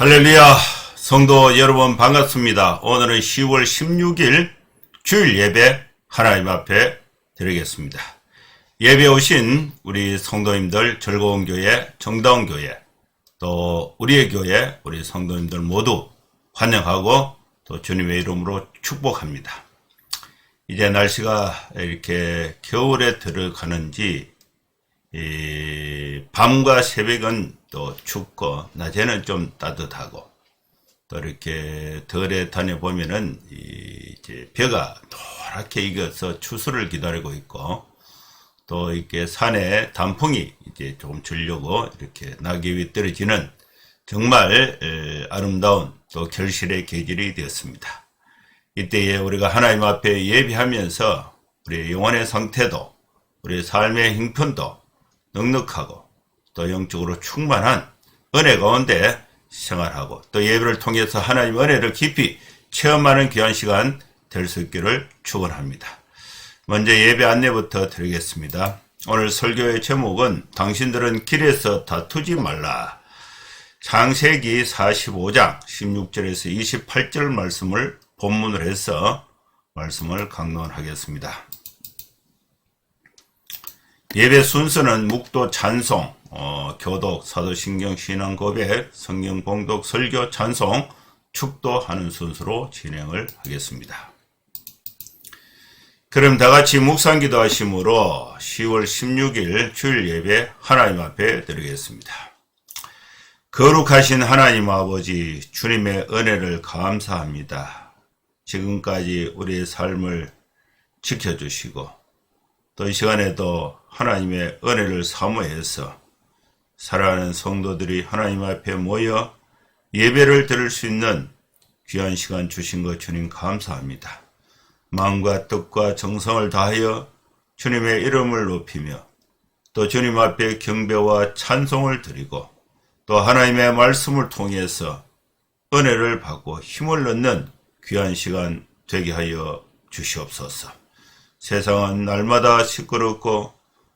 할렐루야, 성도 여러분 반갑습니다. 오늘은 10월 16일 주일 예배 하나님 앞에 드리겠습니다. 예배 오신 우리 성도님들, 즐거운 교회, 정다운 교회, 또 우리의 교회, 우리 성도님들 모두 환영하고 또 주님의 이름으로 축복합니다. 이제 날씨가 이렇게 겨울에 들어가는지 밤과 새벽은 또 춥고 낮에는 좀 따뜻하고 또 이렇게 덜에 다녀보면은 이제 벼가 노랗게 익어서 추수를 기다리고 있고 또 이렇게 산에 단풍이 이제 조금 주려고 이렇게 낙엽이 떨어지는 정말 아름다운 또 결실의 계절이 되었습니다. 이때에 우리가 하나님 앞에 예배하면서 우리의 영혼의 상태도 우리의 삶의 형편도 넉넉하고 또 영적으로 충만한 은혜 가운데 생활하고 또 예배를 통해서 하나님의 은혜를 깊이 체험하는 귀한 시간 될 수 있기를 축원합니다. 먼저 예배 안내부터 드리겠습니다. 오늘 설교의 제목은 당신들은 길에서 다투지 말라. 창세기 45장 16절에서 28절 말씀을 본문으로 해서 말씀을 강론하겠습니다. 예배 순서는 묵도 찬송, 교독, 사도신경, 신앙 고백, 성경 봉독, 설교, 찬송, 축도하는 순서로 진행을 하겠습니다. 그럼 다같이 묵상기도 하심으로 10월 16일 주일 예배 하나님 앞에 드리겠습니다. 거룩하신 하나님 아버지, 주님의 은혜를 감사합니다. 지금까지 우리의 삶을 지켜주시고 또 이 시간에도 하나님의 은혜를 사모해서 사랑하는 성도들이 하나님 앞에 모여 예배를 드릴 수 있는 귀한 시간 주신 것 주님 감사합니다. 마음과 뜻과 정성을 다하여 주님의 이름을 높이며 또 주님 앞에 경배와 찬송을 드리고 또 하나님의 말씀을 통해서 은혜를 받고 힘을 얻는 귀한 시간 되게 하여 주시옵소서. 세상은 날마다 시끄럽고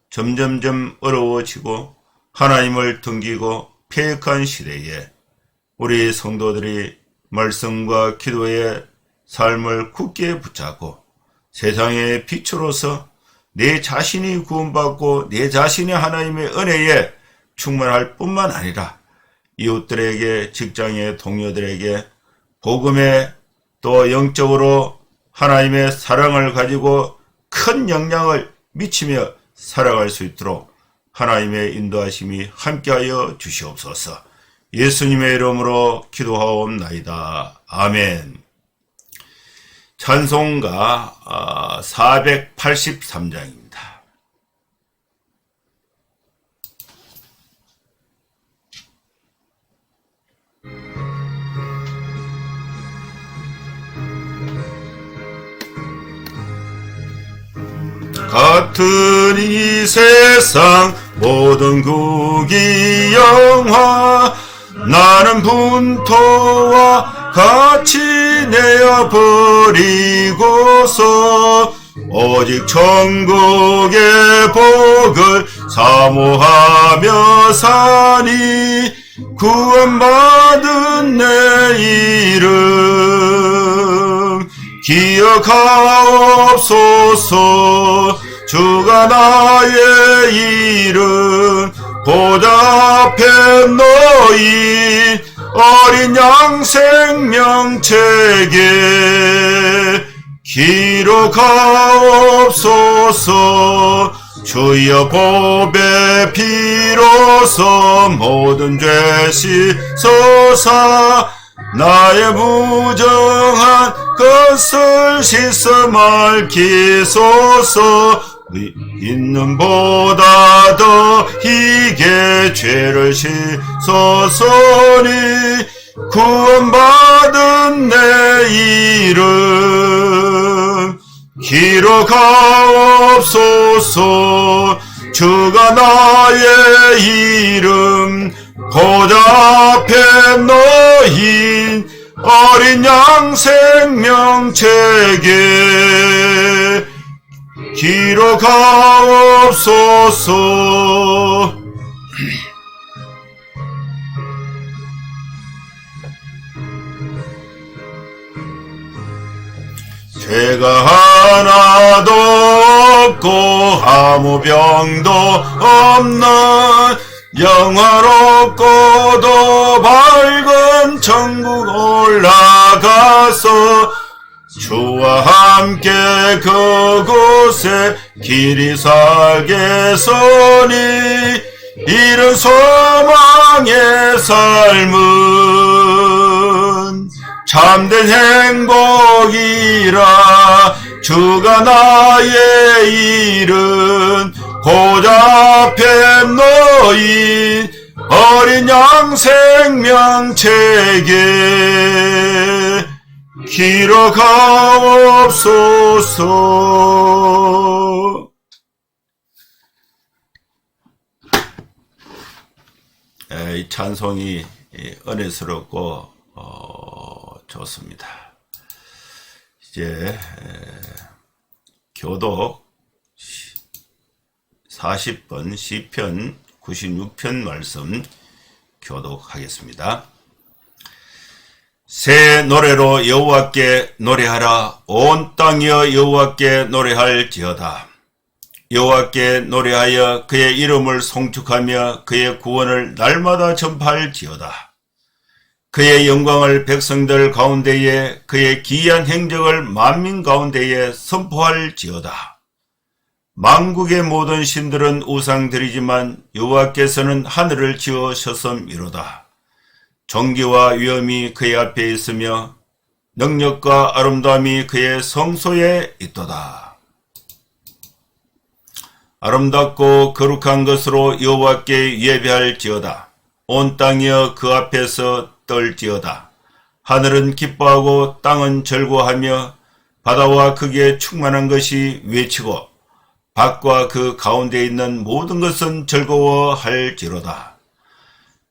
점점점 어려워지고 하나님을 등기고 폐역한 시대에 우리 성도들이 말씀과 기도의 삶을 굳게 붙잡고 세상의 빛으로서 내 자신이 구원받고 내 자신이 하나님의 은혜에 충만할 뿐만 아니라 이웃들에게, 직장의 동료들에게 복음에 또 영적으로 하나님의 사랑을 가지고 큰 영향을 미치며 살아갈 수 있도록 하나님의 인도하심이 함께하여 주시옵소서. 예수님의 이름으로 기도하옵나이다. 아멘. 찬송가 483장입니다. 같은 이 세상 모든 국이 영화 나는 분토와 같이 내어버리고서 오직 천국의 복을 사모하며 사니 구원받은 내 이름 기억하옵소서. 주가 나의 이름 보좌 앞에 놓인 어린 양 생명책에 기록하옵소서. 주여 보배 피로써 모든 죄 씻소서. 나의 무정한 것을 씻어 말기소서. 있는 보다 더 희게 죄를 씻소서니 구원받은 내 이름 기록하옵소서. 주가 나의 이름 보좌 앞에 놓인 어린 양 생명책에 기록하옵소서. 죄가 하나도 없고 아무 병도 없는 영화롭고도 밝은 천국 올라가서 주와 함께 그곳에 길이 살겠으니 이런 소망의 삶은 참된 행복이라. 주가 나의 일은 고자 앞에 놓인 어린 양 생명책에 기록하옵소서. 이 찬송이 은혜스럽고 좋습니다. 이제 교독 40번 시편 96편 말씀 교독하겠습니다. 새 노래로 여호와께 노래하라. 온 땅이여 여호와께 노래할지어다. 여호와께 노래하여 그의 이름을 송축하며 그의 구원을 날마다 전파할지어다. 그의 영광을 백성들 가운데에 그의 기이한 행적을 만민 가운데에 선포할지어다. 만국의 모든 신들은 우상들이지만 여호와께서는 하늘을 지으셨음이로다. 존귀와 위엄이 그의 앞에 있으며 능력과 아름다움이 그의 성소에 있도다. 아름답고 거룩한 것으로 여호와께 예배할지어다. 온 땅이여 그 앞에서 떨지어다. 하늘은 기뻐하고 땅은 즐거워하며 바다와 그게 충만한 것이 외치고 밭과 그 가운데 있는 모든 것은 즐거워할지로다.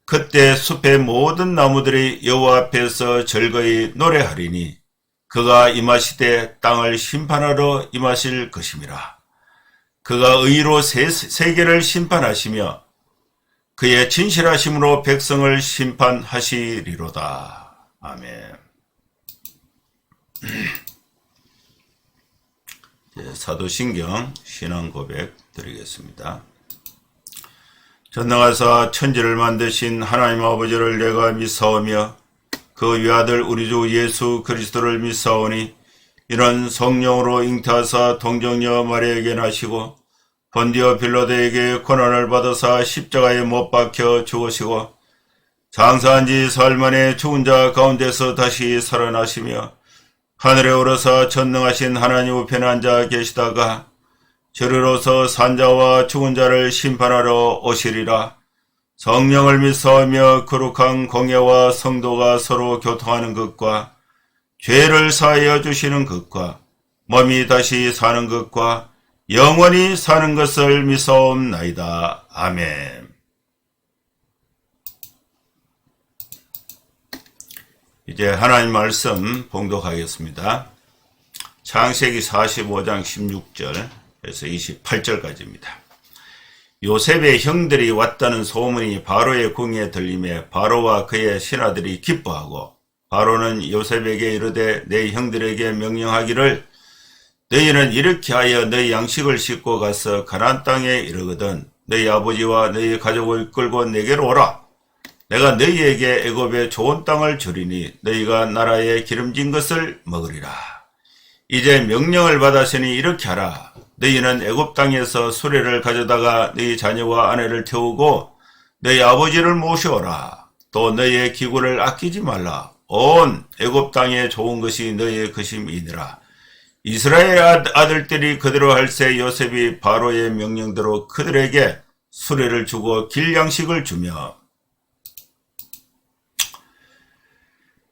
그때 숲의 모든 나무들이 여호와 앞에서 즐거이 노래하리니 그가 임하시되 땅을 심판하러 임하실 것임이라. 그가 의로 세계를 심판하시며 그의 진실하심으로 백성을 심판하시리로다. 아멘. 사도신경 신앙고백 드리겠습니다. 전능하사 천지를 만드신 하나님 아버지를 내가 믿사오며 그 외아들 우리 주 예수 그리스도를 믿사오니 이는 성령으로 잉태하사 동정녀 마리아에게 나시고 본디오 빌라도에게 고난을 받으사 십자가에 못 박혀 죽으시고 장사한 지 사흘 만에 죽은 자 가운데서 다시 살아나시며 하늘에 오르사 전능하신 하나님 우편에 앉아 계시다가 저리로서 산자와 죽은 자를 심판하러 오시리라. 성령을 믿사오며 거룩한 공예와 성도가 서로 교통하는 것과 죄를 사하여 주시는 것과 몸이 다시 사는 것과 영원히 사는 것을 믿사옵나이다. 아멘. 이제 하나님 말씀 봉독하겠습니다. 창세기 45장 16절에서 28절까지입니다. 요셉의 형들이 왔다는 소문이 바로의 궁에 들림에 바로와 그의 신하들이 기뻐하고 바로는 요셉에게 이르되 내 형들에게 명령하기를 너희는 이렇게 하여 너희 양식을 싣고 가서 가나안 땅에 이르거든 너희 아버지와 너희 가족을 끌고 내게로 오라. 내가 너희에게 애굽의 좋은 땅을 주리니 너희가 나라에 기름진 것을 먹으리라. 이제 명령을 받았으니 이렇게 하라. 너희는 애굽 땅에서 수레를 가져다가 너희 자녀와 아내를 태우고 너희 아버지를 모셔오라. 또 너희의 기구를 아끼지 말라. 온 애굽 땅에 좋은 것이 너희의 것임이니라. 이스라엘 아들들이 그대로 할새 요셉이 바로의 명령대로 그들에게 수레를 주고 길 양식을 주며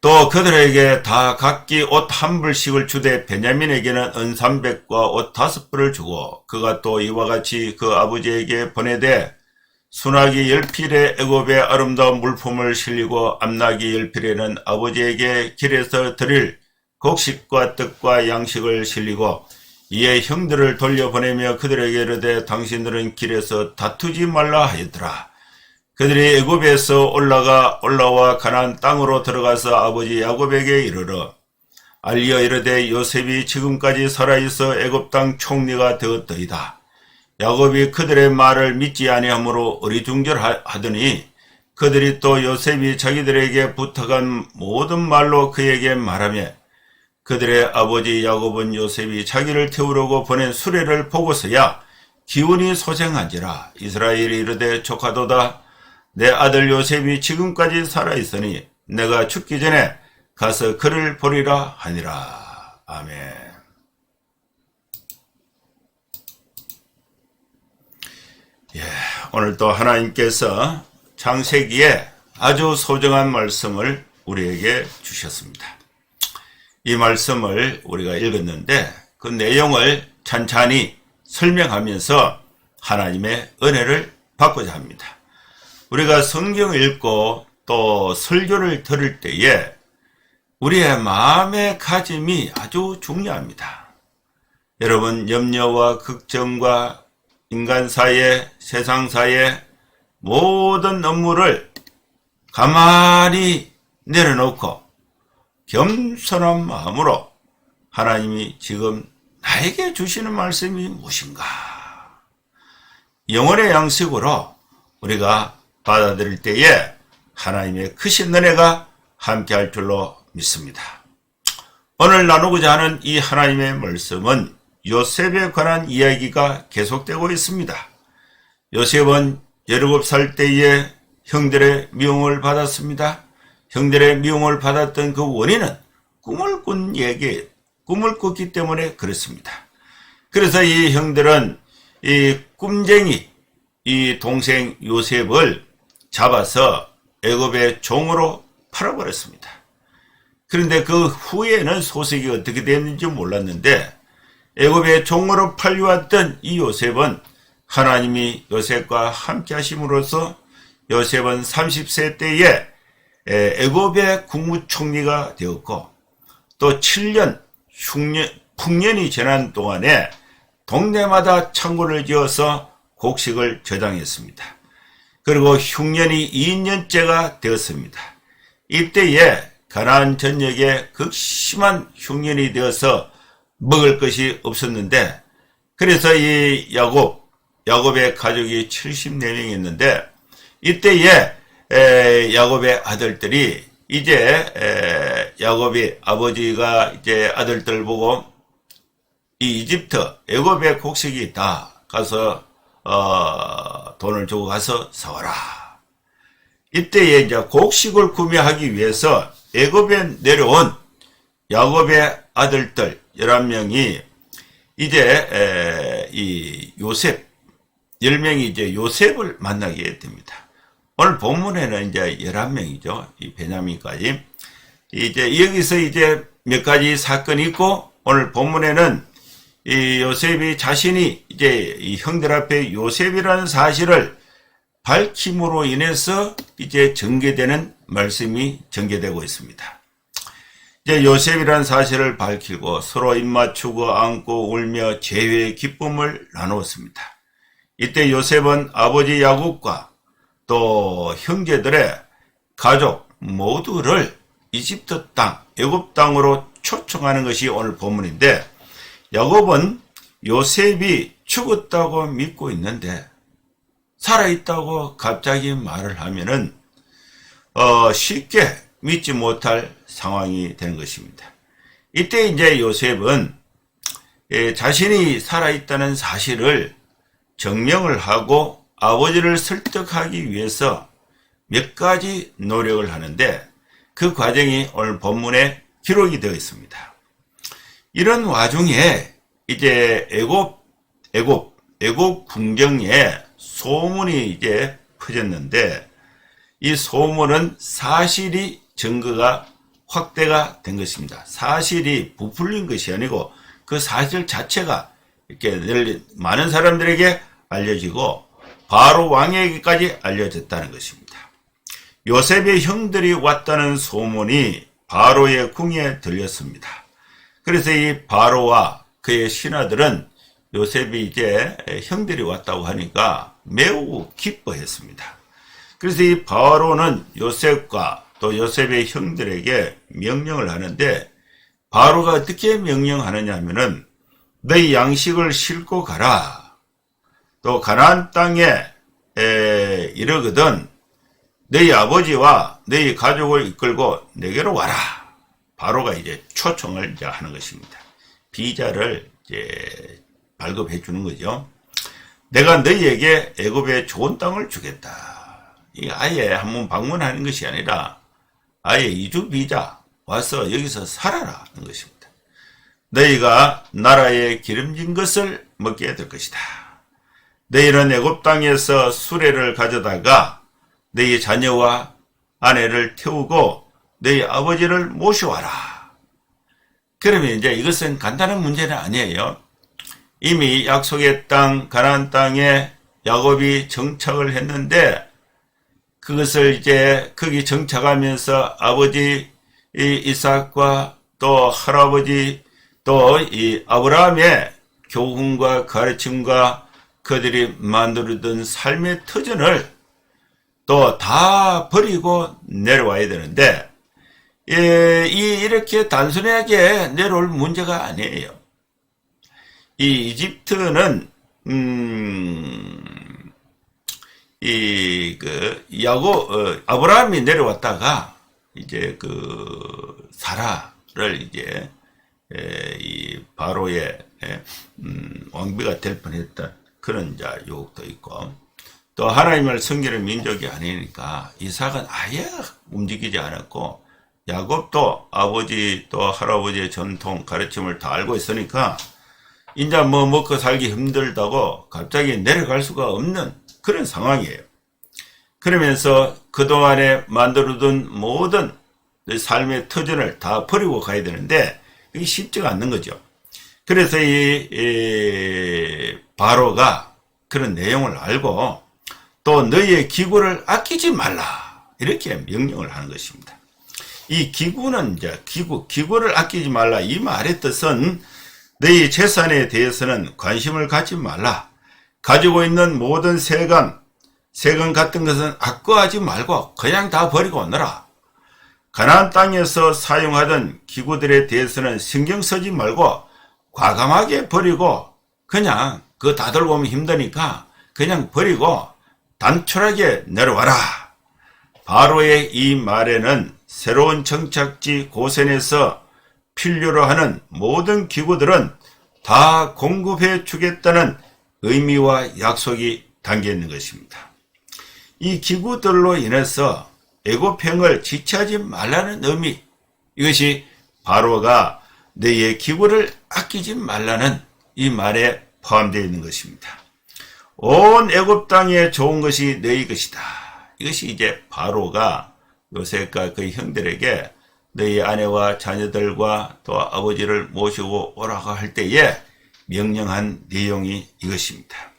또 그들에게 다 각기 옷 한 벌씩을 주되 베냐민에게는 은 300과 옷 5벌을 주고 그가 또 이와 같이 그 아버지에게 보내되 순하기 10필에 애굽의 아름다운 물품을 실리고 암나기 10필에는 아버지에게 길에서 드릴 곡식과 떡과 양식을 실리고 이에 형들을 돌려보내며 그들에게 이르되 당신들은 길에서 다투지 말라 하였더라. 그들이 애굽에서 올라와 가나안 땅으로 들어가서 아버지 야곱에게 이르러 알리어 이르되 요셉이 지금까지 살아있어 애굽 땅 총리가 되었더이다. 야곱이 그들의 말을 믿지 아니하므로 어리둥절하더니 그들이 또 요셉이 자기들에게 부탁한 모든 말로 그에게 말하며 그들의 아버지 야곱은 요셉이 자기를 태우려고 보낸 수레를 보고서야 기운이 소생한지라. 이스라엘이 이르되 조카도다. 내 아들 요셉이 지금까지 살아있으니 내가 죽기 전에 가서 그를 보리라 하니라. 아멘. 오늘 또 하나님께서 창세기에 아주 소중한 말씀을 우리에게 주셨습니다. 이 말씀을 우리가 읽었는데 그 내용을 찬찬히 설명하면서 하나님의 은혜를 받고자 합니다. 우리가 성경을 읽고 또 설교를 들을 때에 우리의 마음의 가짐이 아주 중요합니다. 여러분, 염려와 걱정과 인간사의, 세상사의 모든 업무를 가만히 내려놓고 겸손한 마음으로 하나님이 지금 나에게 주시는 말씀이 무엇인가? 영혼의 양식으로 우리가 받아들일 때에 하나님의 크신 은혜가 함께할 줄로 믿습니다. 오늘 나누고자 하는 이 하나님의 말씀은 요셉에 관한 이야기가 계속되고 있습니다. 요셉은 17살 때에 형들의 미움을 받았습니다. 형들의 미움을 받았던 그 원인은 꿈을 꿨기 때문에 그렇습니다. 그래서 이 형들은 이 꿈쟁이 이 동생 요셉을 잡아서 애굽의 종으로 팔아버렸습니다. 그런데 그 후에는 소식이 어떻게 됐는지 몰랐는데 애굽의 종으로 팔려왔던 이 요셉은 하나님이 요셉과 함께 하심으로써 요셉은 30세 때에 애굽의 국무총리가 되었고 또 7년 풍년이 지난 동안에 동네마다 창고를 지어서 곡식을 저장했습니다. 그리고 흉년이 2년째가 되었습니다. 이때에 가나안 전역에 극심한 흉년이 되어서 먹을 것이 없었는데 그래서 이 야곱의 가족이 74명이었는데 이때에 야곱의 아들들이 이제 야곱이 아버지가 이제 아들들 보고 이 이집트 애굽의 곡식이 있다. 가서 돈을 주고 가서 사와라. 이때에 이제 곡식을 구매하기 위해서 애굽에 내려온 야곱의 아들들 11명이 이제 이 요셉 10명이 이제 요셉을 만나게 됩니다. 오늘 본문에는 이제 11명이죠. 이 베냐민까지. 이제 여기서 이제 몇 가지 사건이 있고 오늘 본문에는 이 요셉이 자신이 이제 이 형들 앞에 요셉이라는 사실을 밝힘으로 인해서 이제 전개되는 말씀이 전개되고 있습니다. 이제 요셉이라는 사실을 밝히고 서로 입맞추고 안고 울며 재회의 기쁨을 나누었습니다. 이때 요셉은 아버지 야곱과 또 형제들의 가족 모두를 이집트 땅, 애굽 땅으로 초청하는 것이 오늘 본문인데 야곱은 요셉이 죽었다고 믿고 있는데 살아있다고 갑자기 말을 하면은 쉽게 믿지 못할 상황이 되는 것입니다. 이때 이제 요셉은 자신이 살아있다는 사실을 증명을 하고 아버지를 설득하기 위해서 몇 가지 노력을 하는데 그 과정이 오늘 본문에 기록이 되어 있습니다. 이런 와중에 이제 애굽 궁정에 소문이 이제 퍼졌는데 이 소문은 사실이 증거가 확대가 된 것입니다. 사실이 부풀린 것이 아니고 그 사실 자체가 이렇게 늘 많은 사람들에게 알려지고 바로 왕에게까지 알려졌다는 것입니다. 요셉의 형들이 왔다는 소문이 바로의 궁에 들렸습니다. 그래서 이 바로와 그의 신하들은 요셉이 이제 형들이 왔다고 하니까 매우 기뻐했습니다. 그래서 이 바로는 요셉과 또 요셉의 형들에게 명령을 하는데 바로가 어떻게 명령하느냐 하면은 너희 양식을 싣고 가라. 또 가나안 땅에 이르거든 너희 아버지와 너희 가족을 이끌고 내게로 와라. 바로가 이제 초청을 이제 하는 것입니다. 비자를 이제 발급해 주는 거죠. 내가 너희에게 애굽의 좋은 땅을 주겠다. 이게 아예 한번 방문하는 것이 아니라 아예 이주 비자 와서 여기서 살아라 하는 것입니다. 너희가 나라의 기름진 것을 먹게 될 것이다. 너희는 애굽 땅에서 수레를 가져다가 너희 자녀와 아내를 태우고 너희 아버지를 모셔와라. 그러면 이제 이것은 간단한 문제는 아니에요. 이미 약속의 땅 가나안 땅에 야곱이 정착을 했는데 그것을 이제 거기 정착하면서 아버지 이삭과 또 할아버지 또 이 아브라함의 교훈과 가르침과 그들이 만들었던 삶의 터전을 또 다 버리고 내려와야 되는데 이렇게 단순하게 내려올 문제가 아니에요. 이 이집트는 아브라함이 내려왔다가 이제 그 사라를 이제 이 바로의 왕비가 될 뻔했던 그런 자 유혹도 있고 또 하나님을 섬기는 민족이 아니니까 이삭은 아예 움직이지 않았고 야곱도 아버지 또 할아버지의 전통 가르침을 다 알고 있으니까 이제 뭐 먹고 살기 힘들다고 갑자기 내려갈 수가 없는 그런 상황이에요. 그러면서 그동안에 만들어둔 모든 삶의 터전을 다 버리고 가야 되는데 이게 쉽지가 않는 거죠. 그래서 이 바로가 그런 내용을 알고 또 너희의 기구를 아끼지 말라 이렇게 명령을 하는 것입니다. 이 기구는 이제 기구를 아끼지 말라 이 말의 뜻은 너희 재산에 대해서는 관심을 갖지 말라. 가지고 있는 모든 세금 같은 것은 아까워하지 말고 그냥 다 버리고 오너라. 가나안 땅에서 사용하던 기구들에 대해서는 신경 쓰지 말고 과감하게 버리고 그냥 그거 다 들고 오면 힘드니까 그냥 버리고 단촐하게 내려와라. 바로의 이 말에는 새로운 정착지 고센에서 필요로 하는 모든 기구들은 다 공급해 주겠다는 의미와 약속이 담겨 있는 것입니다. 이 기구들로 인해서 애굽행을 지체하지 말라는 의미, 이것이 바로가 너희의 기구를 아끼지 말라는 이 말에 포함되어 있는 것입니다. 온 애굽 땅에 좋은 것이 너희 것이다. 이것이 이제 바로가 요셉과 그의 형들에게 너희 아내와 자녀들과 또 아버지를 모시고 오라고 할 때에 명령한 내용이 이것입니다.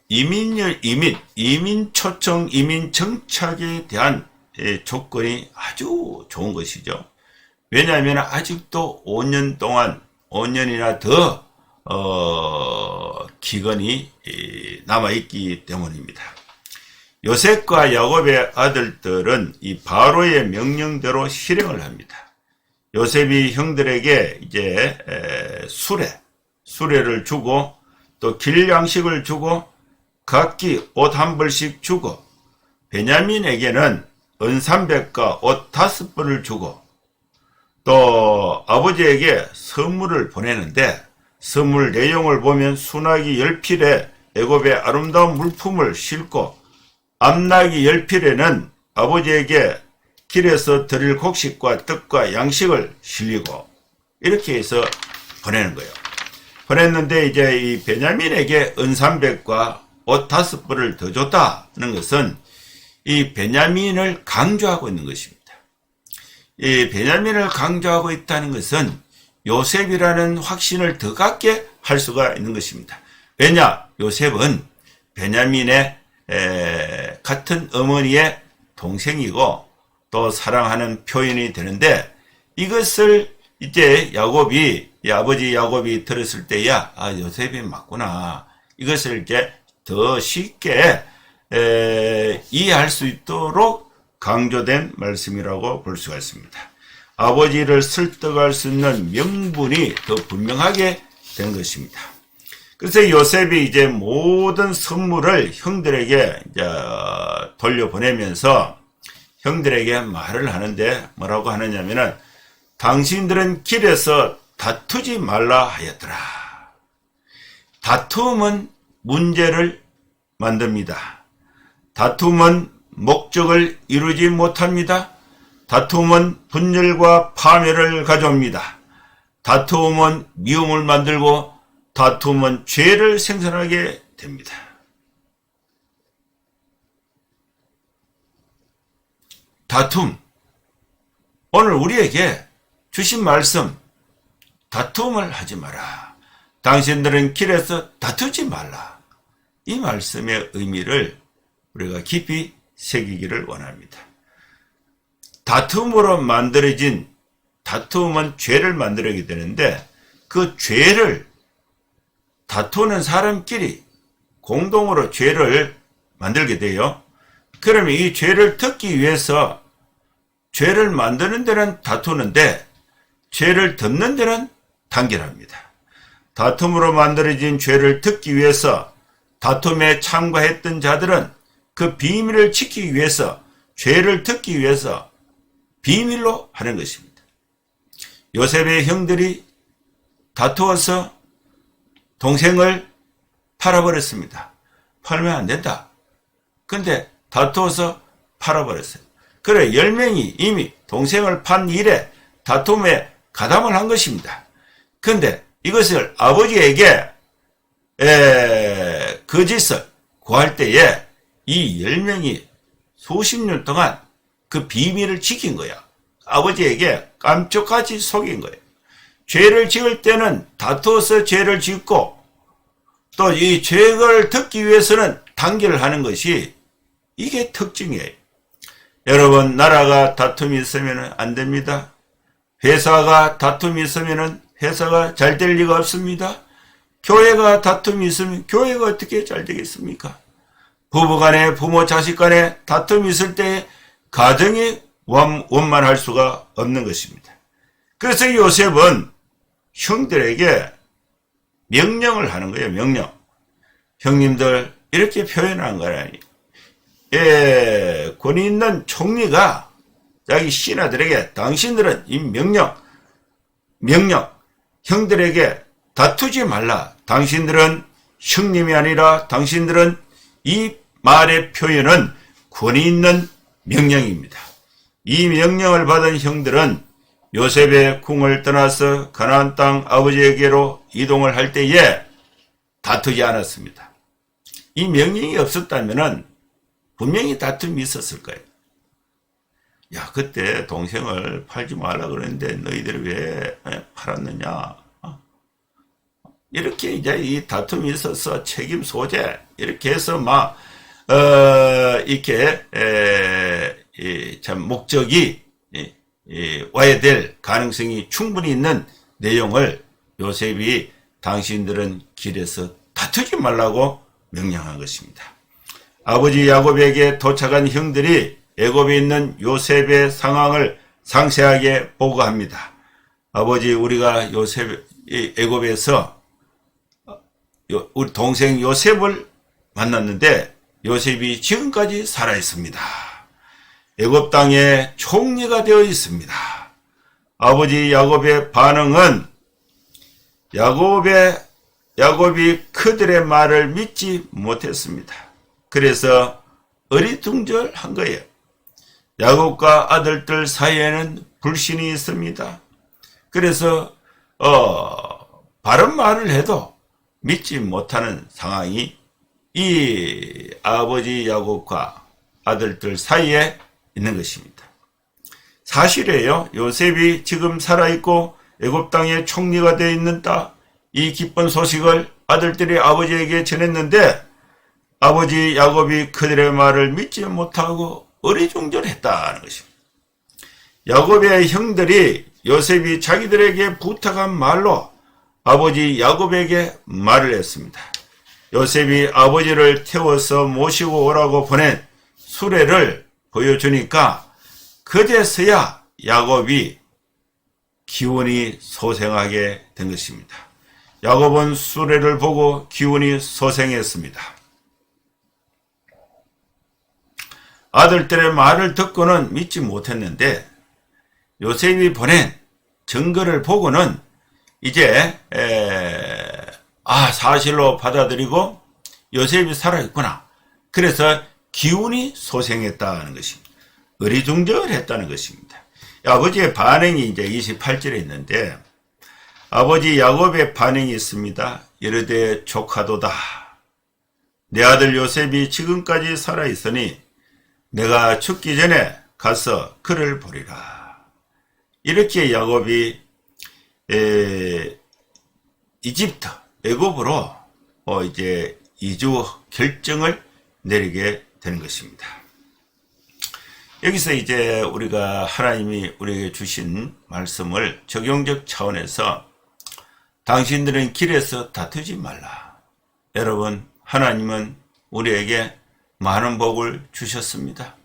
이민 초청, 이민 정착에 대한 조건이 아주 좋은 것이죠. 왜냐하면 아직도 5년 동안 5년이나 더 기근이 남아있기 때문입니다. 요셉과 야곱의 아들들은 이 바로의 명령대로 실행을 합니다. 요셉이 형들에게 이제 수레를 주고 또 길양식을 주고 각기 옷 한 벌씩 주고 베냐민에게는 은 300과 옷 5벌을 주고 또 아버지에게 선물을 보내는데 선물 내용을 보면 순하기 10필에 애굽의 아름다운 물품을 싣고 암나기 10필에는 아버지에게 길에서 드릴 곡식과 떡과 양식을 실리고 이렇게 해서 보내는 거예요. 보냈는데 이제 이 베냐민에게 은 300과 옷 5벌을 더 줬다는 것은 이 베냐민을 강조하고 있는 것입니다. 이 베냐민을 강조하고 있다는 것은 요셉이라는 확신을 더 갖게 할 수가 있는 것입니다. 왜냐? 요셉은 베냐민의 같은 어머니의 동생이고 또 사랑하는 표현이 되는데 이것을 이제 아버지 야곱이 들었을 때야 요셉이 맞구나. 이것을 이제 더 쉽게 이해할 수 있도록 강조된 말씀이라고 볼 수가 있습니다. 아버지를 설득할 수 있는 명분이 더 분명하게 된 것입니다. 그래서 요셉이 이제 모든 선물을 형들에게 이제 돌려보내면서 형들에게 말을 하는데 뭐라고 하느냐면은 당신들은 길에서 다투지 말라 하였더라. 다툼은 문제를 만듭니다. 다툼은 목적을 이루지 못합니다. 다툼은 분열과 파멸을 가져옵니다. 다툼은 미움을 만들고 다툼은 죄를 생산하게 됩니다. 다툼, 오늘 우리에게 주신 말씀, 다툼을 하지 마라. 당신들은 길에서 다투지 말라. 이 말씀의 의미를 우리가 깊이 새기기를 원합니다. 다툼으로 만들어진, 다툼은 죄를 만들게 되는데 그 죄를 다투는 사람끼리 공동으로 죄를 만들게 돼요. 그러면 이 죄를 덮기 위해서 죄를 만드는 데는 다투는데 죄를 덮는 데는 단결합니다. 다툼으로 만들어진 죄를 덮기 위해서 다툼에 참가했던 자들은 그 비밀을 지키기 위해서 죄를 덮기 위해서 비밀로 하는 것입니다. 요셉의 형들이 다투어서 동생을 팔아버렸습니다. 팔면 안 된다. 근데 다투어서 팔아버렸어요. 그래 10명이 이미 동생을 판 일에 다툼에 가담을 한 것입니다. 근데 이것을 아버지에게 거짓을 구할 때에 이 10명이 수십 년 동안 그 비밀을 지킨 거야. 아버지에게 깜짝같이 속인 거예요. 죄를 지을 때는 다투어서 죄를 짓고 또 이 죄를 덮기 위해서는 단결을 하는 것이 이게 특징이에요. 여러분, 나라가 다툼이 있으면 안 됩니다. 회사가 다툼이 있으면 회사가 잘 될 리가 없습니다. 교회가 다툼이 있으면 교회가 어떻게 잘 되겠습니까? 부부간에 부모 자식 간에 다툼이 있을 때 가정이 원만할 수가 없는 것입니다. 그래서 요셉은 형들에게 명령을 하는 거예요. 명령. 형님들 이렇게 표현한 거라니. 권위 있는 총리가 자기 신하들에게 당신들은 이 명령 형들에게 다투지 말라. 당신들은 형님이 아니라 당신들은 이 말의 표현은 권위 있는 명령입니다. 이 명령을 받은 형들은 요셉의 궁을 떠나서 가나안 땅 아버지에게로 이동을 할 때에 다투지 않았습니다. 이 명령이 없었다면 분명히 다툼이 있었을 거예요. 야, 그때 동생을 팔지 말라 그랬는데 너희들이 왜 팔았느냐? 이렇게 이제 이 다툼이 있어서 책임 소재 이렇게 해서 막 이렇게 참 목적이 와야 될 가능성이 충분히 있는 내용을 요셉이 당신들은 길에서 다투지 말라고 명령한 것입니다. 아버지 야곱에게 도착한 형들이 애굽에 있는 요셉의 상황을 상세하게 보고합니다. 아버지, 우리가 애굽에서 우리 동생 요셉을 만났는데 요셉이 지금까지 살아 있습니다. 애굽 땅에 총리가 되어 있습니다. 아버지 야곱의 반응은 야곱이 그들의 말을 믿지 못했습니다. 그래서 어리둥절한 거예요. 야곱과 아들들 사이에는 불신이 있습니다. 그래서 바른 말을 해도 믿지 못하는 상황이 이 아버지 야곱과 아들들 사이에 있는 것입니다. 사실이에요. 요셉이 지금 살아있고 애굽 땅에 총리가 되어 있는 이 기쁜 소식을 아들들이 아버지에게 전했는데 아버지 야곱이 그들의 말을 믿지 못하고 어리둥절했다는 것입니다. 야곱의 형들이 요셉이 자기들에게 부탁한 말로 아버지 야곱에게 말을 했습니다. 요셉이 아버지를 태워서 모시고 오라고 보낸 수레를 보여주니까 그제서야 야곱이 기운이 소생하게 된 것입니다. 야곱은 수레를 보고 기운이 소생했습니다. 아들들의 말을 듣고는 믿지 못했는데 요셉이 보낸 증거를 보고는 이제 사실로 받아들이고 요셉이 살아있구나. 그래서 기운이 소생했다는 것입니다. 어리둥절했다는 것입니다. 아버지의 반응이 이제 28절에 있는데 아버지 야곱의 반응이 있습니다. 이르되 조카도다. 내 아들 요셉이 지금까지 살아있으니 내가 죽기 전에 가서 그를 보리라. 이렇게 야곱이 이집트 애굽으로 이제 이주 결정을 내리게 되는 것입니다. 여기서 이제 우리가 하나님이 우리에게 주신 말씀을 적용적 차원에서 당신들은 길에서 다투지 말라. 여러분, 하나님은 우리에게 많은 복을 주셨습니다.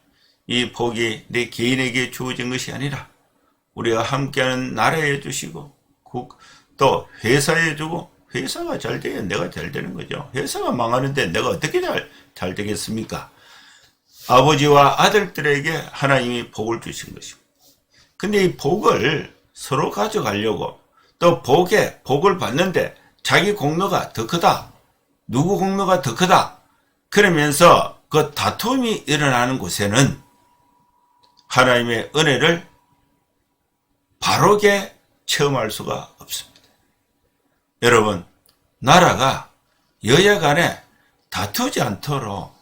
이 복이 내 개인에게 주어진 것이 아니라 우리가 함께하는 나라에 주시고 또 회사에 주고, 회사가 잘 돼야 내가 잘 되는 거죠. 회사가 망하는데 내가 어떻게 잘 되겠습니까? 아버지와 아들들에게 하나님이 복을 주신 것입니다. 근데 이 복을 서로 가져가려고 또 복을 받는데 자기 공로가 더 크다. 누구 공로가 더 크다. 그러면서 그 다툼이 일어나는 곳에는 하나님의 은혜를 바르게 체험할 수가 없습니다. 여러분, 나라가 여야 간에 다투지 않도록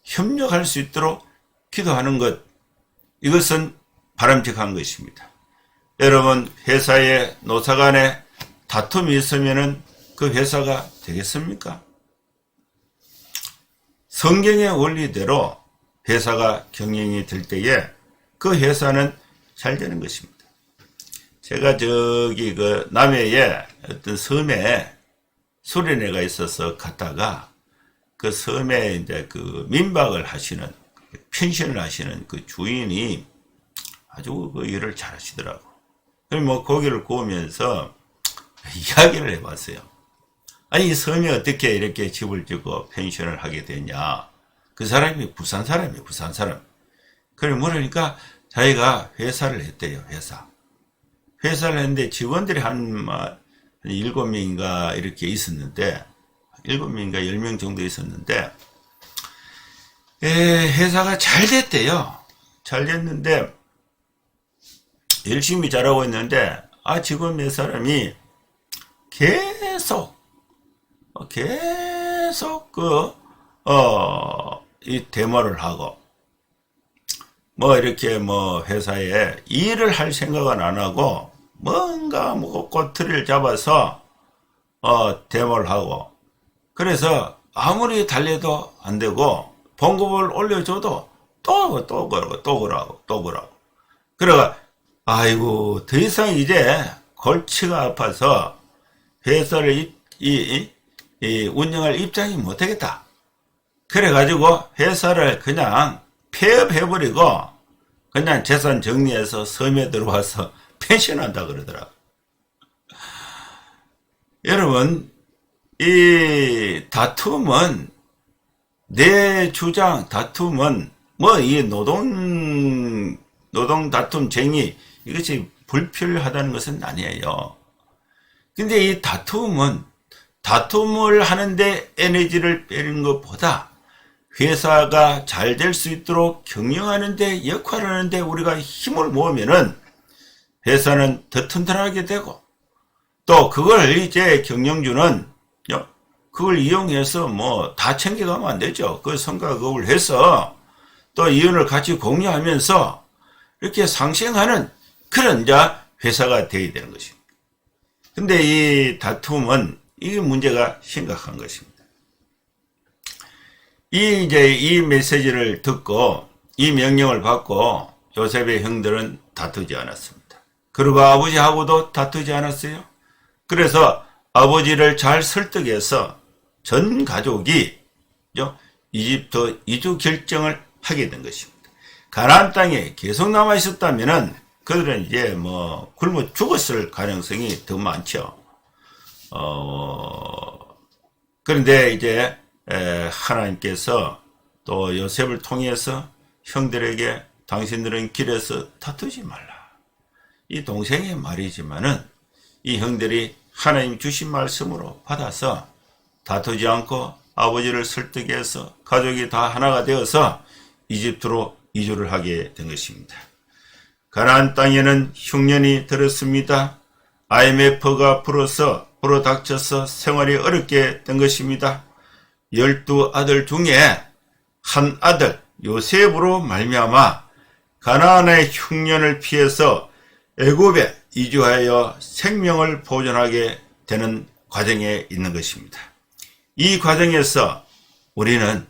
협력할 수 있도록 기도하는 것, 이것은 바람직한 것입니다. 여러분, 회사에 노사 간에 다툼이 있으면 그 회사가 되겠습니까? 성경의 원리대로 회사가 경영이 될 때에 그 회사는 잘 되는 것입니다. 제가 그 남해에 어떤 섬에 수련회가 있어서 갔다가 그 섬에 이제 그 민박을 하시는, 펜션을 하시는 그 주인이 아주 그 일을 잘 하시더라고. 그럼 뭐 고기를 구우면서 이야기를 해봤어요. 아니, 이 섬이 어떻게 이렇게 집을 짓고 펜션을 하게 되냐. 그 사람이 부산 사람이에요, 부산 사람. 그래 물으니까 자기가 회사를 했대요, 회사를 했는데 직원들이 한 7명인가 이렇게 있었는데, 7명인가 10명 정도 있었는데, 회사가 잘 됐대요. 잘 됐는데, 열심히 잘하고 있는데, 직원 몇 사람이 계속 이 데모를 하고, 이렇게 회사에 일을 할 생각은 안 하고, 뭔가 꼬투리를 잡아서, 데모를 하고, 그래서 아무리 달래도 안 되고, 봉급을 올려줘도 또 그러고. 그래가, 아이고, 더 이상 이제 골치가 아파서 회사를 운영할 입장이 못 되겠다. 그래가지고 회사를 그냥 폐업해버리고 그냥 재산 정리해서 섬에 들어와서 펜션한다 그러더라고. 여러분, 이 다툼은, 내 주장 다툼은 이 노동 다툼 쟁의, 이것이 불필요하다는 것은 아니에요. 근데 이 다툼을 하는데 에너지를 빼는 것보다 회사가 잘 될 수 있도록 경영하는데, 역할을 하는데 우리가 힘을 모으면은 회사는 더 튼튼하게 되고, 또 그걸 이제 경영주는 그걸 이용해서 다 챙겨가면 안 되죠. 그 성과급을 해서 또 이윤을 같이 공유하면서 이렇게 상생하는 그런 회사가 되어야 되는 것입니다. 근데 이 다툼은 이게 문제가 심각한 것입니다. 이 메시지를 듣고 이 명령을 받고 요셉의 형들은 다투지 않았습니다. 그리고 아버지하고도 다투지 않았어요. 그래서 아버지를 잘 설득해서 전 가족이 이집트 이주 결정을 하게 된 것입니다. 가나안 땅에 계속 남아 있었다면은 그들은 이제 뭐 굶어 죽었을 가능성이 더 많죠. 그런데 이제 하나님께서 또 요셉을 통해서 형들에게 당신들은 길에서 다투지 말라. 이 동생의 말이지만은 이 형들이 하나님 주신 말씀으로 받아서 다투지 않고 아버지를 설득해서 가족이 다 하나가 되어서 이집트로 이주를 하게 된 것입니다. 가나안 땅에는 흉년이 들었습니다. IMF가 불어닥쳐서 생활이 어렵게 된 것입니다. 12아들 중에 한 아들 요셉으로 말미암아 가나안의 흉년을 피해서 애굽에 이주하여 생명을 보존하게 되는 과정에 있는 것입니다. 이 과정에서 우리는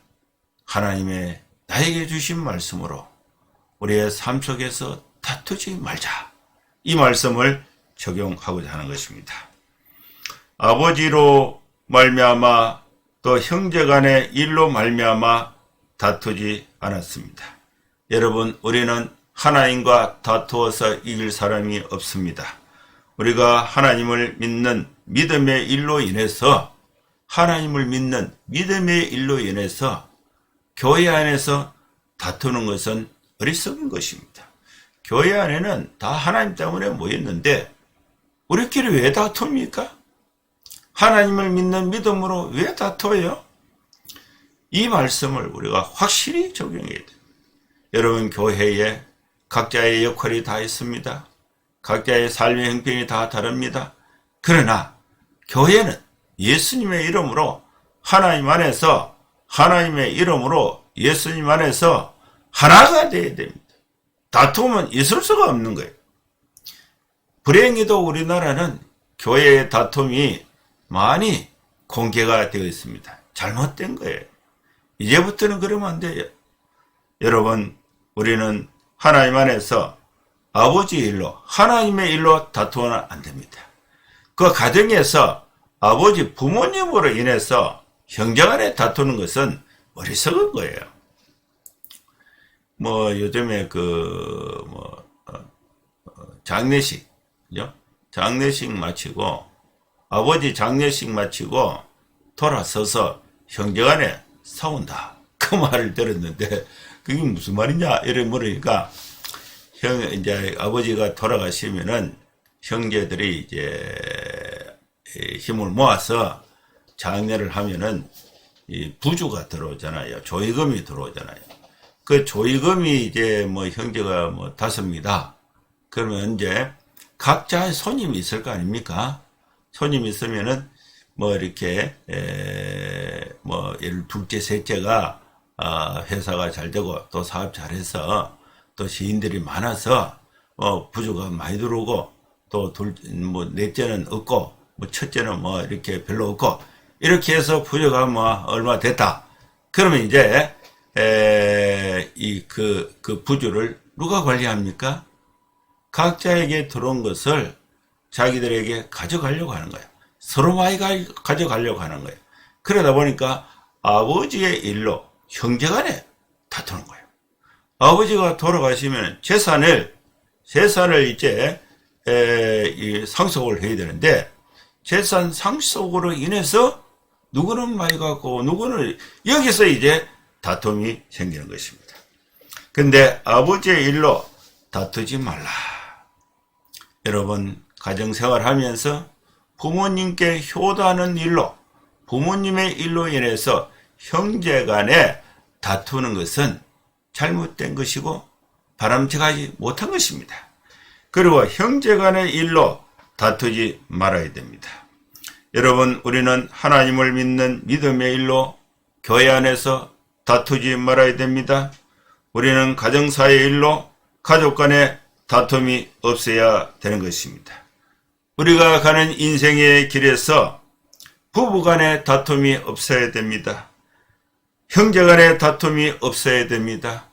하나님의 나에게 주신 말씀으로 우리의 삶 속에서 다투지 말자. 이 말씀을 적용하고자 하는 것입니다. 아버지로 말미암아 또 형제간의 일로 말미암아 다투지 않았습니다. 여러분, 우리는 하나님과 다투어서 이길 사람이 없습니다. 우리가 하나님을 믿는 믿음의 일로 인해서 하나님을 믿는 믿음의 일로 인해서 교회 안에서 다투는 것은 어리석은 것입니다. 교회 안에는 다 하나님 때문에 모였는데 우리끼리 왜 다툽니까? 하나님을 믿는 믿음으로 왜 다퉈요? 이 말씀을 우리가 확실히 적용해야 돼요. 여러분, 교회에 각자의 역할이 다 있습니다. 각자의 삶의 형편이 다 다릅니다. 그러나 교회는 예수님의 이름으로 하나님 안에서 하나님의 이름으로 예수님 안에서 하나가 되어야 됩니다. 다투면 있을 수가 없는 거예요. 불행히도 우리나라는 교회의 다툼이 많이 공개가 되어 있습니다. 잘못된 거예요. 이제부터는 그러면 안 돼요. 여러분, 우리는 하나님 안에서 아버지 일로 하나님의 일로 다투어는 안 됩니다. 그 가정에서 아버지 부모님으로 인해서 형제간에 다투는 것은 어리석은 거예요. 뭐 요즘에 장례식, 그죠? 장례식 마치고 아버지 장례식 마치고 돌아서서 형제간에 싸운다. 그 말을 들었는데 그게 무슨 말이냐 이래 물으니까 이제 아버지가 돌아가시면은 형제들이 이제 힘을 모아서 장례를 하면은 이 부주가 들어오잖아요. 조의금이 들어오잖아요. 그 조의금이 이제 뭐 형제가 뭐 5입니다. 그러면 이제 각자의 손님이 있을 거 아닙니까? 손님이 있으면은 뭐 이렇게 뭐 예를 둘째 셋째가 회사가 잘 되고 또 사업 잘해서 또 시인들이 많아서 부주가 많이 들어오고 또 뭐 넷째는 없고 뭐 첫째는 뭐 이렇게 별로 없고 이렇게 해서 부주가 뭐 얼마 됐다. 그러면 이제 그 부주를 누가 관리합니까? 각자에게 들어온 것을 자기들에게 가져가려고 하는 거예요. 서로 많이 가져가려고 하는 거예요. 그러다 보니까 아버지의 일로 형제간에 다투는 거예요. 아버지가 돌아가시면 재산을 이제 상속을 해야 되는데 재산 상속으로 인해서 누구는 많이 갖고 누구는 여기서 이제 다툼이 생기는 것입니다. 근데 아버지의 일로 다투지 말라. 여러분, 가정생활 하면서 부모님께 효도하는 일로 부모님의 일로 인해서 형제간에 다투는 것은 잘못된 것이고 바람직하지 못한 것입니다. 그리고 형제간의 일로 다투지 말아야 됩니다. 여러분, 우리는 하나님을 믿는 믿음의 일로 교회 안에서 다투지 말아야 됩니다. 우리는 가정사의 일로 가족 간의 다툼이 없어야 되는 것입니다. 우리가 가는 인생의 길에서 부부 간의 다툼이 없어야 됩니다. 형제 간의 다툼이 없어야 됩니다.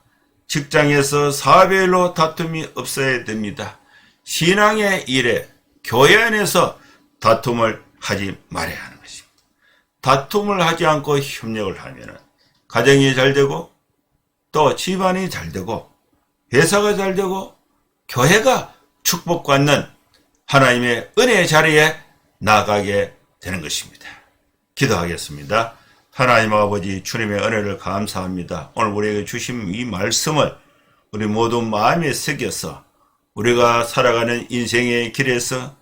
직장에서 사업의 일로 다툼이 없어야 됩니다. 신앙의 일에 교회 안에서 다툼을 하지 말아야 하는 것입니다. 다툼을 하지 않고 협력을 하면 가정이 잘 되고 또 집안이 잘 되고 회사가 잘 되고 교회가 축복받는 하나님의 은혜의 자리에 나가게 되는 것입니다. 기도하겠습니다. 하나님 아버지, 주님의 은혜를 감사합니다. 오늘 우리에게 주신 이 말씀을 우리 모두 마음에 새겨서 우리가 살아가는 인생의 길에서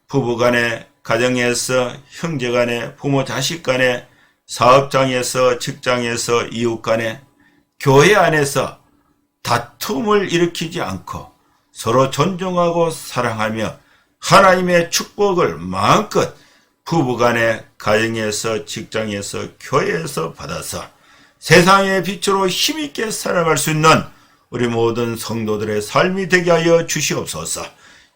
부부간에, 가정에서, 형제간에, 부모 자식간에, 사업장에서, 직장에서, 이웃간에, 교회 안에서 다툼을 일으키지 않고 서로 존중하고 사랑하며 하나님의 축복을 마음껏 부부간에, 가정에서, 직장에서, 교회에서 받아서 세상의 빛으로 힘있게 살아갈 수 있는 우리 모든 성도들의 삶이 되게 하여 주시옵소서.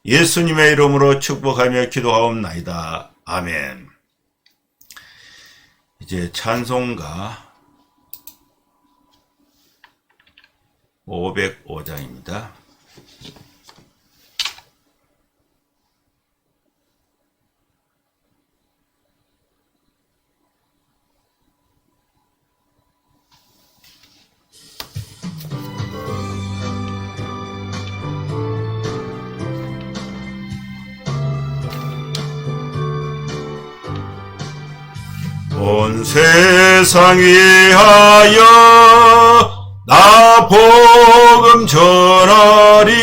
예수님의 이름으로 축복하며 기도하옵나이다. 아멘. 이제 찬송가 505장입니다. 온 세상 위하여 나 복음 전하리.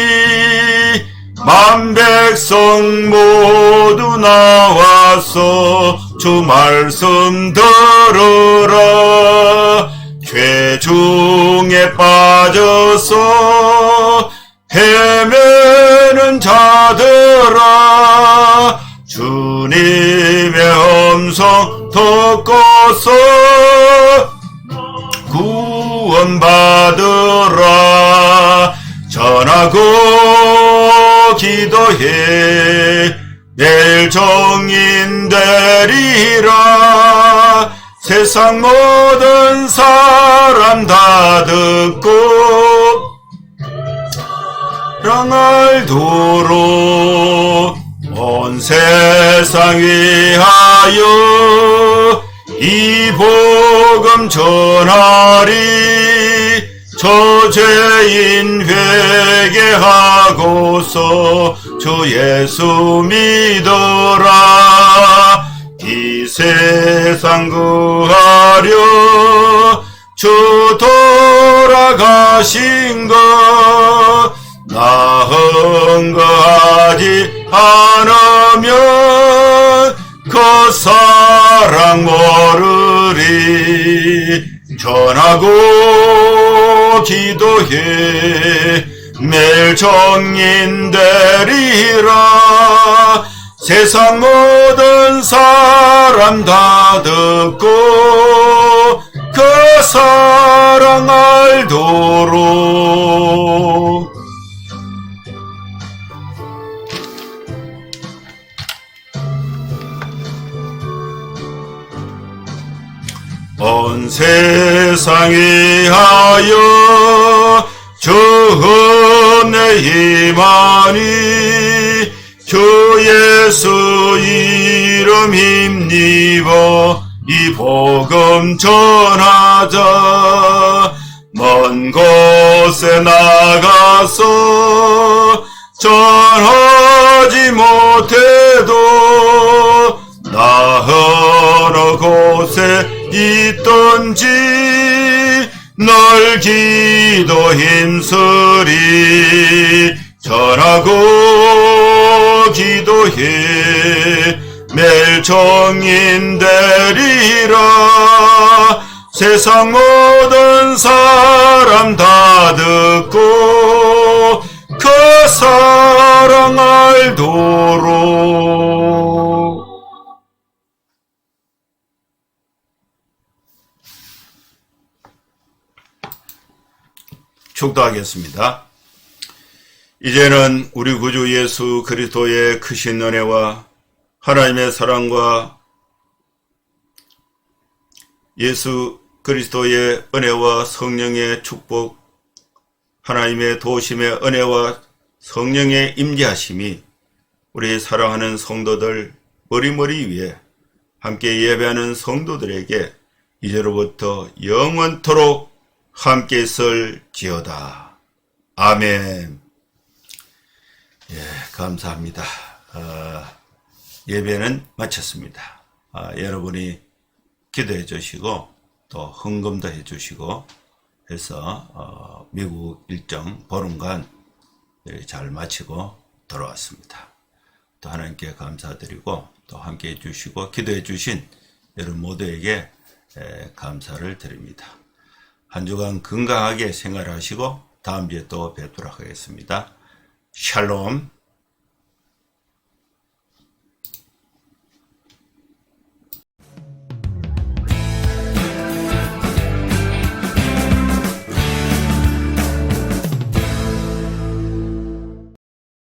만 백성 모두 나와서 주 말씀 들으라. 죄 중에 빠져서 헤매는 자들아, 주님의 음성 듣고서 구원받으라. 전하고 기도해 내일 정인 되리라. 세상 모든 사람 다 듣고 사랑을 두루 온 세상 위하여 이 복음 전하리. 저죄인 회개하고서 주 예수 믿어라. 이 세상 구하려 주 돌아가신 것 나 흥거하지 않으면 그 사랑 모르리. 전하고 기도해 매일 정인 되리라. 세상 모든 사람 다 듣고 그 사랑 알도록. 온 세상 위하여 주 은혜 임하니. 주 예수 이름 힘입어 이 복음 전하자. 먼 곳에 나가서 전하지 못해도 나 어느 곳에 있던지 널 기도 힘쓰리. 전하고 기도해 매일 정인 되리라. 세상 모든 사람 다 듣고 그 사랑 알도록. 축도하겠습니다. 이제는 우리 구주 예수 그리스도의 크신 은혜와 하나님의 사랑과 예수 그리스도의 은혜와 성령의 축복, 하나님의 도우심의 은혜와 성령의 임재하심이 우리 사랑하는 성도들 머리머리 위에 함께 예배하는 성도들에게 이제로부터 영원토록 함께 있을지어다. 아멘. 예, 감사합니다. 예배는 마쳤습니다. 여러분이 기도해 주시고 또 헌금도 해 주시고 해서 미국 일정 보름간 잘 마치고 돌아왔습니다. 또 하나님께 감사드리고 또 함께 해주시고 기도해 주신 여러분 모두에게 감사를 드립니다. 한 주간 건강하게 생활하시고 다음 주에 또 뵙도록 하겠습니다. 샬롬.